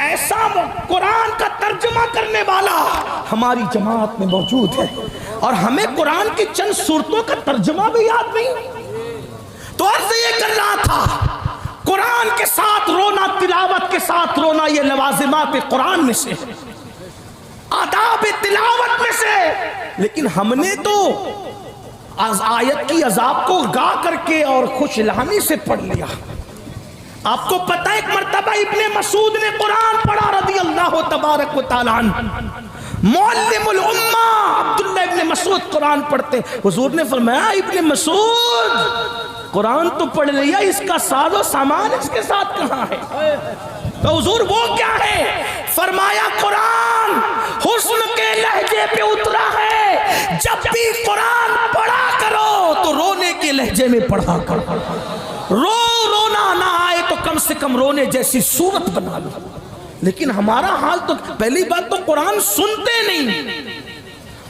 ایسا قرآن کا ترجمہ کرنے والا ہماری جماعت میں موجود ہے، اور ہمیں قرآن کی چند سورتوں کا ترجمہ بھی یاد نہیں۔ تو عرض یہ کر رہا تھا، قرآن کے ساتھ رونا، تلاوت کے ساتھ رونا، یہ لوازمات قرآن میں سے، آداب تلاوت میں سے، لیکن ہم نے تو آیت کی عذاب کو گا کر کے اور خوش الہامی سے پڑھ لیا۔ آپ کو پتہ ہے ایک مرتبہ ابن مسعود نے قرآن پڑھا رضی اللہ تبارک و تعالیٰ عنہ، معلم الامہ عبداللہ ابن مسعود قرآن پڑھتے، حضور نے فرمایا ابن مسعود قرآن تو پڑھ لیا، اس کا ساز و سامان اس کے ساتھ کہاں ہے؟ تو حضور وہ کیا ہے؟ فرمایا قرآن حسن کے لہجے پہ اترا ہے، جب بھی قرآن پڑھا کرو تو رونے کے لہجے میں پڑھا کرو، رونا نہ آئے تو کم سے کم رونے جیسی صورت بنا لو۔ لیکن ہمارا حال تو، پہلی بات تو قرآن سنتے نہیں،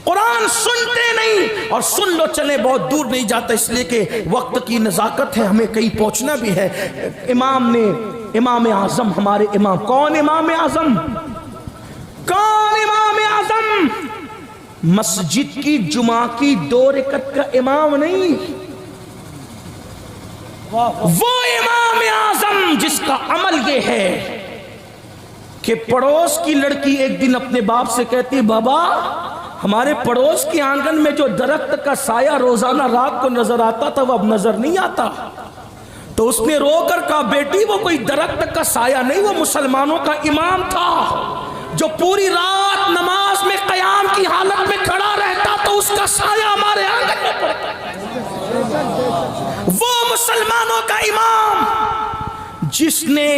قرآن سنتے نہیں، اور سن لو چلے بہت دور نہیں جاتا، اس لیے کہ وقت کی نزاکت ہے، ہمیں کہیں پہنچنا بھی ہے۔ امام اعظم ہمارے امام، کون امام اعظم؟ کون امام اعظم؟ مسجد کی جمعہ کی 2 رکعت کا امام نہیں، وہ امام اعظم جس کا عمل یہ ہے کہ پڑوس کی لڑکی ایک دن اپنے باپ سے کہتی، بابا ہمارے پڑوس کے آنگن میں جو درخت کا سایہ روزانہ رات کو نظر آتا تھا وہ اب نظر نہیں آتا۔ تو اس نے رو کر کہا، بیٹی وہ کوئی درخت کا سایہ نہیں، وہ مسلمانوں کا امام تھا جو پوری رات نماز میں قیام کی حالت میں کھڑا رہتا تو اس کا سایہ ہمارے آنگن میں پڑتا۔ وہ مسلمانوں کا امام جس نے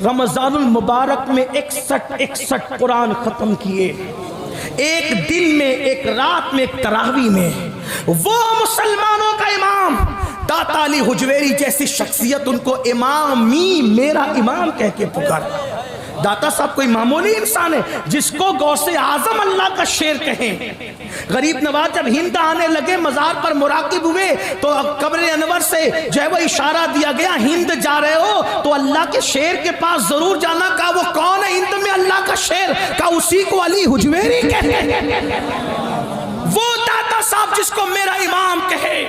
رمضان المبارک میں 61 قرآن ختم کیے، ایک دن میں، ایک رات میں، ایک تراویح میں، وہ مسلمانوں کا امام داتا علی حجویری جیسی شخصیت ان کو امامی، میرا امام کہہ کے پکار۔ داتا صاحب کوئی معمولی انسان ہے جس کو غوث اعظم اللہ کا شیر کہیں۔ غریب نواز جب ہند آنے لگے، مزار پر مراقب ہوئے تو قبر انور سے جو ہے وہ اشارہ دیا گیا، ہند جا رہے ہو تو اللہ کے شیر کے پاس ضرور جانا۔ کہا وہ کون ہے ہند میں اللہ کا شیر؟ کہا اسی کو علی حجویری کہتے ہیں۔ وہ داتا صاحب جس کو میرا امام کہے،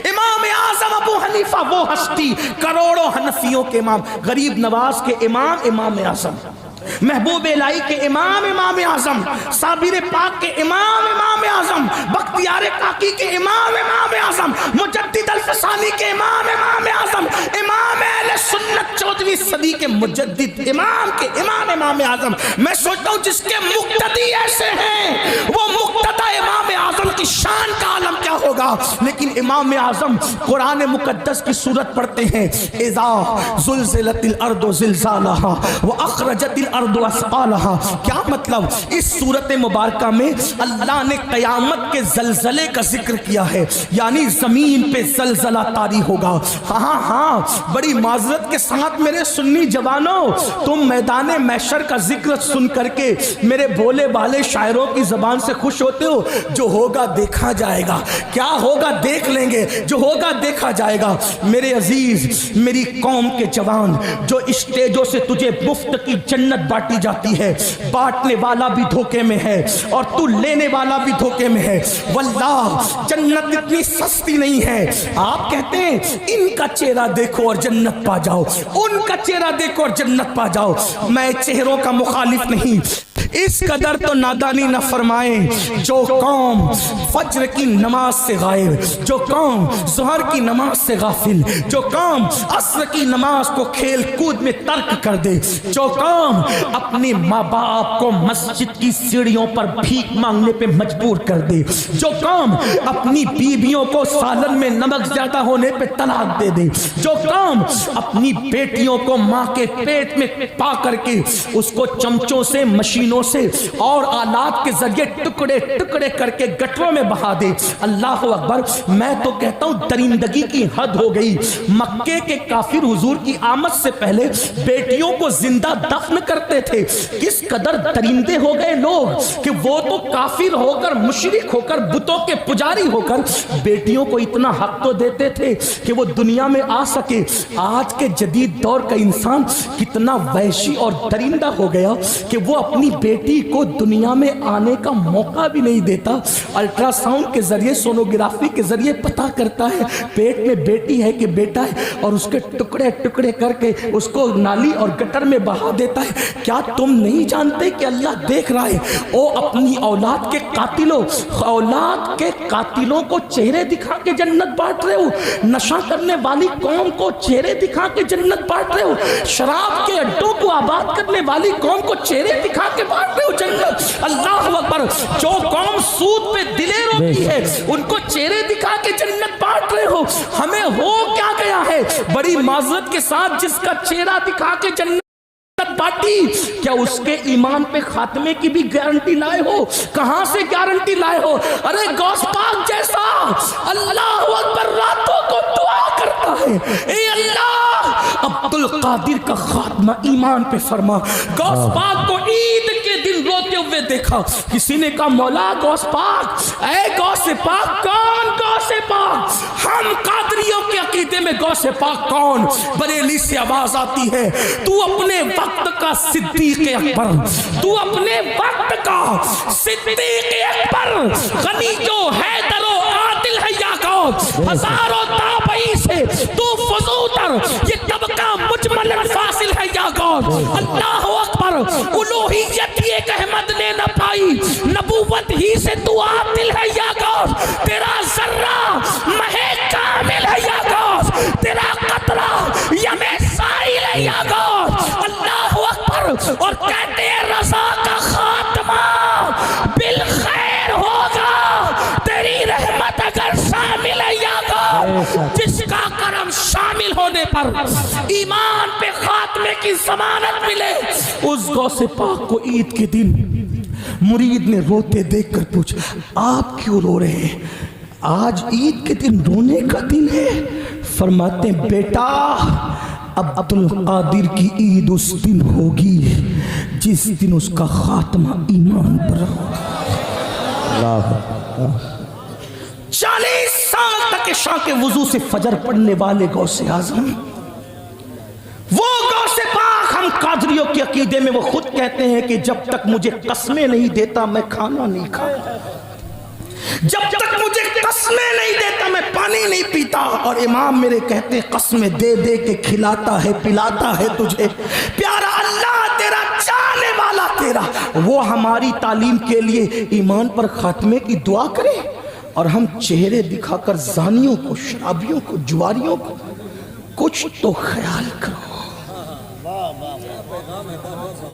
امام اعظم ابو حنیفہ، وہ ہستی کروڑوں حنفیوں کے امام، غریب نواز کے امام، امام اعظم، محبوب الہی کے امام، امام اعظم، صابر پاک کے امام، امام اعظم، بختیار کاکی کے امام، امام اعظم، مجدد الفسانی کے امام، امام اعظم، امام اہل سنت 14ویں صدی کے مجدد امام کے امام، امام اعظم۔ میں سوچتا ہوں جس کے مقتدی ایسے ہیں، وہ مقتدی امام اعظم کی شان کا عالم کیا ہوگا۔ لیکن امام اعظم قرآن مقدس کی صورت پڑھتے ہیں، اذا زلزلت الارض زلزالہا واخرجت الارض اثقالہا۔ کیا مطلب؟ اس صورت مبارکہ میں اللہ نے قیامت کے زلزلے کا ذکر کیا ہے، یعنی زمین پہ زلزلہ طاری ہوگا۔ ہاں بڑی معذرت کے ساتھ میرے سنی جوانوں، تم میدان محشر کا ذکر سن کر کے میرے بھولے بالے شاعروں کی زبان سے خوش ہوتے ہو۔ جو ہوگا دیکھا جائے گا، کیا ہوگا دیکھ لیں گے، جو ہوگا دیکھا جائے گا۔ میرے عزیز، میری قوم کے جوان، جو اسٹیجوں سے تجھے مفت کی جنت بانٹی جاتی ہے، بانٹنے والا بھی دھوکے میں ہے اور تو لینے والا بھی دھوکے میں ہے۔ واللہ جنت اتنی سستی نہیں ہے۔ آپ کہتے ہیں ان کا چہرہ دیکھو اور جنت پا جاؤ، ان کا چہرہ دیکھو اور جنت پا جاؤ۔ میں چہروں کا مخالف نہیں، اس قدر تو نادانی نہ فرمائیں۔ جو قوم فجر کی نماز سے غائب، جو قوم ظہر کی نماز سے غافل، جو قوم عصر کی نماز کو کھیل کود میں ترک کر دے، جو قوم اپنے ماں باپ کو مسجد کی سیڑھیوں پر بھیک مانگنے پہ مجبور کر دے، جو قوم اپنی بیویوں کو سالن میں نمک زیادہ ہونے پہ طلاق دے دے، جو قوم اپنی بیٹیوں کو ماں کے پیٹ میں پا کر کے اس کو چمچوں سے، مشینوں سے اور آلات کے ذریعے ٹکڑے ٹکڑے کر کے گٹروں میں بہا دے. اللہ اکبر. میں تو کہتا ہوں درندگی کی حد ہو گئی. مکے کے کافر حضور کی آمد سے پہلے بیٹیوں کو زندہ دفن کرتے تھے. کس قدر درندے ہو گئے لوگ کہ وہ تو کافر ہو کر مشرک ہو کر بتوں کے پجاری ہو کر بیٹیوں کو اتنا حق تو دیتے تھے کہ وہ دنیا میں آ سکے. آج کے جدید دور کا انسان کتنا وحشی اور درندہ ہو گیا کہ وہ اپنی بیٹی کو دنیا میں آنے کا موقع بھی نہیں دیتا. الٹرا ساؤنڈ کے ذریعے سونوگرافی کے ذریعے پتا کرتا ہے پیٹ میں بیٹی ہے کہ بیٹا ہے اور اس کے ٹکڑے ٹکڑے کر کے اس کو نالی اور گٹر میں بہا دیتا ہے. کیا تم نہیں جانتے کہ اللہ دیکھ رہا ہے؟ او اپنی اولاد کے قاتلوں، اولاد کے قاتلوں کو چہرے دکھا کے جنت بانٹ رہے ہو. نشہ کرنے والی قوم کو چہرے دکھا کے جنت بانٹ رہے ہو. شراب کے اڈوں کو آباد کرنے والی قوم کو چہرے دکھا کے بانٹ رہے ہو جنت. اللہ اکبر. جو قوم سود پہ دلیر ہوتی ہے ان کو چہرے دکھا کے جنت بانٹ رہے ہو. ہمیں ہو کیا گیا ہے بڑی معذرت کے ساتھ جس کا چہرہ دکھا کے جنت باٹی؟ کیا اس کے ایمان پہ خاتمے کی بھی گارنٹی لائے ہو؟ کہاں سے گارنٹی لائے ہو؟ ارے غوث پاک جیسا اللہ اکبر راتوں کو دعا کرتا ہے اے اللہ عبد القادر کا خاتمہ ایمان پہ فرما. غوث پاک کو عید کے دن روتے ہوئے دیکھا. کسی نے کہا مولا غوث پاک، اے غوث پاک کون؟ غوث پاک ہم قادریوں کے عقیدے میں غوث پاک کون؟ بریلی سے آواز آتی ہے تو اپنے وقت کا صدیق اکبر، تو اپنے وقت کا صدیق اکبر، غنی جو حیدر و عادل ہے یا کون؟ ہزاروں تابعی سے تو فضوتر یہ طبقہ مجمل فاصل ہے یا کون؟ اللہ اکبر. الوہیت ایک احمد نے نہ پائی، نبوت ہی سے تو عادل ہے یا کون؟ تیرا ذرہ مہے کامل ہے یا کون؟ تیرا قطرہ یم سائل ہے یا کون؟ اللہ اکبر. اور کہتے ہیں رضا کا خاتمہ بالخیر ہوگا، تیری رحمت اگر شامل ہے یا کون؟ جس کا کرم شامل ہونے پر ایمان پہ خاتمے کی ضمانت ملے. اس غوث پاک کو عید کے دن مرید نے روتے دیکھ کر پوچھا آپ کیوں رو رہے ہیں؟ آج عید کے دن رونے کا دن ہے. فرماتے ہیں بیٹا عبد القادر کی عید اس دن ہوگی جس دن اس کا خاتمہ ایمان پر ہوگا. 40 سال تک شاہ کے وضو سے فجر پڑھنے والے غوث اعظم، وہ غوث پاک ہم قادریوں کے عقیدے میں وہ خود کہتے ہیں کہ جب تک مجھے قسمیں نہیں دیتا میں کھانا نہیں کھاتا، جب تک مجھے قسمیں نہیں دیتا میں پانی نہیں پیتا. اور امام میرے کہتے ہیں قسمیں دے دے کے کھلاتا ہے پلاتا ہے تجھے پیارا اللہ تیرا چاہنے والا تیرا. وہ ہماری تعلیم کے لیے ایمان پر خاتمے کی دعا کرے اور ہم چہرے دکھا کر زانیوں کو، شرابیوں کو، جواریوں کو. کچھ تو خیال کرو.